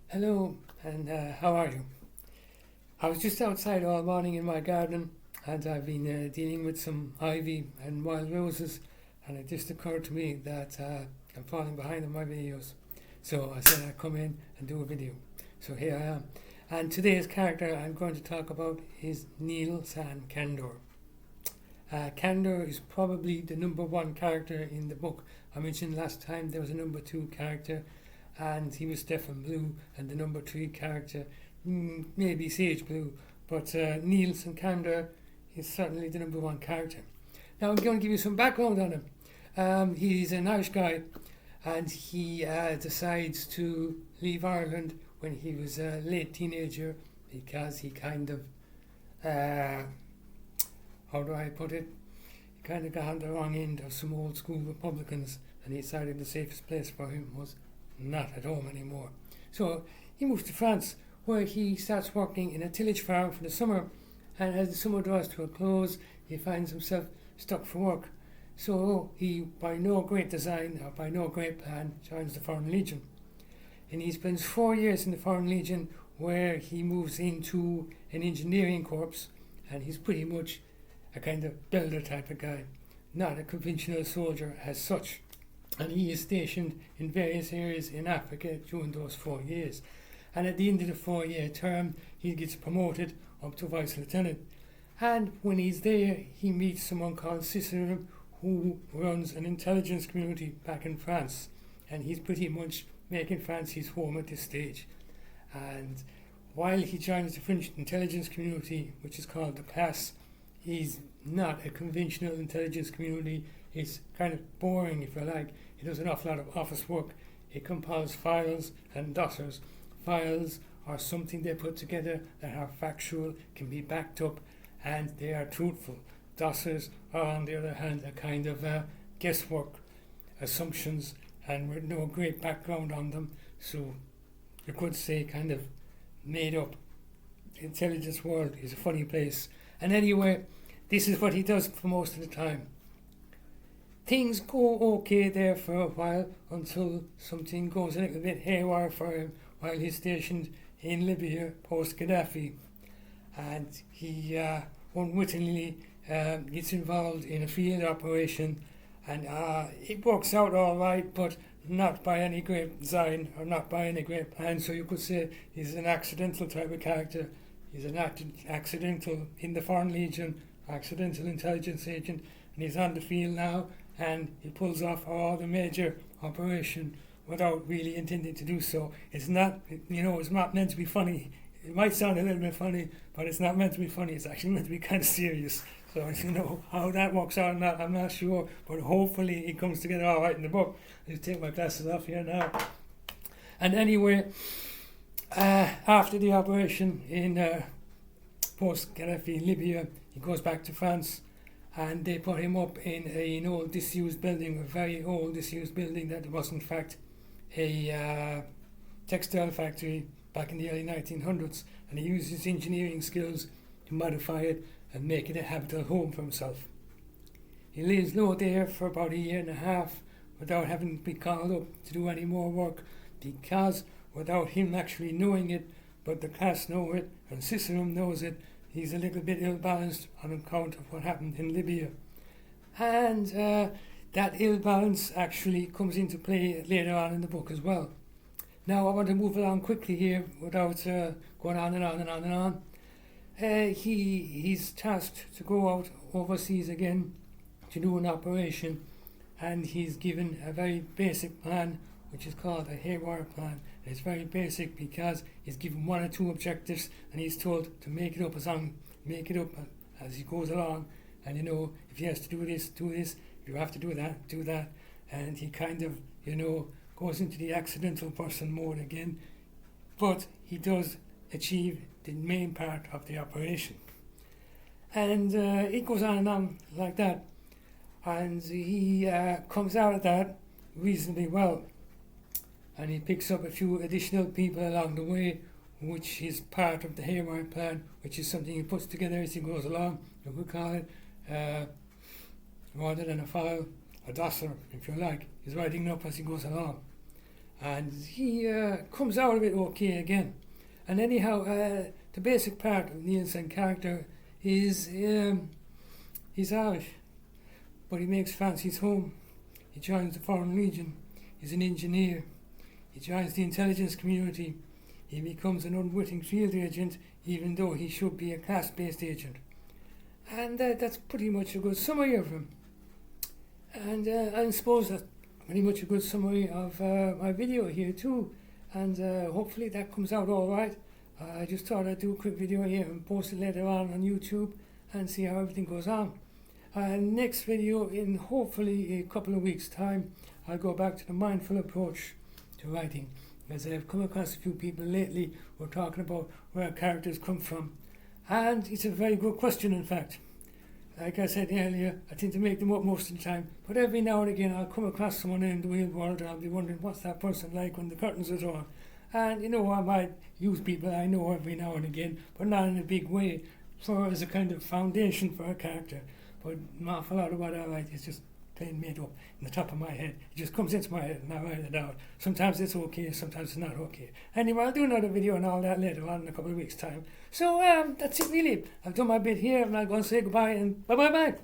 Hello, and how are you? I was just outside all morning in my garden, and I've been dealing with some ivy and wild roses, and it just occurred to me that I'm falling behind on my videos. So I said I'd come in and do a video. So here I am. And today's character I'm going to talk about is Nial San Chandor. Candor is probably the number one character in the book. I mentioned last time there was a number two character, and he was deaf and blue, and the number three character maybe sage blue, but Nial San Chandor is certainly the number one character. Now I'm going to give you some background on him. He's an Irish guy, and he decides to leave Ireland when he was a late teenager because he kind of how do I put it? He kind of got on the wrong end of some old school Republicans, and he decided the safest place for him was not at home anymore. So he moves to France, where he starts working in a tillage farm for the summer, and as the summer draws to a close, he finds himself stuck for work. So he, by no great design or by no great plan, joins the Foreign Legion. And he spends 4 years in the Foreign Legion, where he moves into an engineering corps, and he's pretty much a kind of builder type of guy, not a conventional soldier as such. And he is stationed in various areas in Africa during those 4 years. And at the end of the 4-year term, he gets promoted up to vice lieutenant. And when he's there, he meets someone called Cicero, who runs an intelligence community back in France. And he's pretty much making France his home at this stage. And while he joins the French intelligence community, which is called the PAS, he's not a conventional intelligence community. It's kind of boring, if you like. He does an awful lot of office work. He compiles files and dossiers. Files are something they put together that are factual, can be backed up, and they are truthful. Dossiers are, on the other hand, a kind of guesswork, assumptions, and with no great background on them. So you could say kind of made up. The intelligence world is a funny place. And anyway, this is what he does for most of the time. Things go okay there for a while until something goes a little bit haywire for him while he's stationed in Libya post-Gaddafi. And he unwittingly gets involved in a field operation, and it works out all right, but not by any great design or not by any great plan. So you could say he's an accidental type of character. He's an accidental in the Foreign Legion, accidental intelligence agent, and he's on the field now, and he pulls off all the major operation without really intending to do so. It's not, it's not meant to be funny. It might sound a little bit funny, but it's not meant to be funny. It's actually meant to be kind of serious. So how that works out or not, I'm not sure, but hopefully it comes together all right in the book. I'll just take my glasses off here now. And anyway, after the operation in post-Gaddafi Libya, he goes back to France, and they put him up in an old disused building, a very old disused building that was in fact a textile factory back in the early 1900s, and he used his engineering skills to modify it and make it a habitable home for himself. He lays low there for about 1.5 years without having been called up to do any more work, because without him actually knowing it, but the class know it and Cicero knows it, he's a little bit ill-balanced on account of what happened in Libya. And that ill-balance actually comes into play later on in the book as well. Now I want to move along quickly here without going on and on and on and on. He's tasked to go out overseas again to do an operation, and he's given a very basic plan, which is called a haywire plan. And it's very basic because he's given 1 or 2 objectives, and he's told to make it up as he goes along. And if he has to do this, if you have to do that. And he kind of, goes into the accidental person mode again. But he does achieve the main part of the operation. And it goes on and on like that. And he comes out of that reasonably well. And he picks up a few additional people along the way, which is part of the haywire plan, which is something he puts together as he goes along. You could call it, rather than a file, a dossier, if you like. He's writing it up as he goes along. and he comes out of it okay again. And anyhow, the basic part of Nial San's character is he's Irish, but he makes fancies home. He joins the Foreign Legion. He's an engineer. He joins the intelligence community. He becomes an unwitting field agent, even though he should be a class-based agent. And that's pretty much a good summary of him. And I suppose that's pretty much a good summary of my video here too. And hopefully that comes out all right. I just thought I'd do a quick video here and post it later on YouTube and see how everything goes on. Next video, in hopefully a couple of weeks' time, I'll go back to the mindful approach to writing, as I've come across a few people lately who are talking about where characters come from. And it's a very good question, in fact. Like I said earlier, I tend to make them up most of the time, but every now and again I'll come across someone in the real world and I'll be wondering what's that person like when the curtains are drawn. And you know, I might use people I know every now and again, but not in a big way, as a kind of foundation for a character. But an awful lot of what I write is just plain made up in the top of my head. It just comes into my head and I write it out. Sometimes it's okay, sometimes it's not okay. Anyway, I'll do another video and all that later on in a couple of weeks' time. So that's it really. I've done my bit here and I'll go and say goodbye and bye.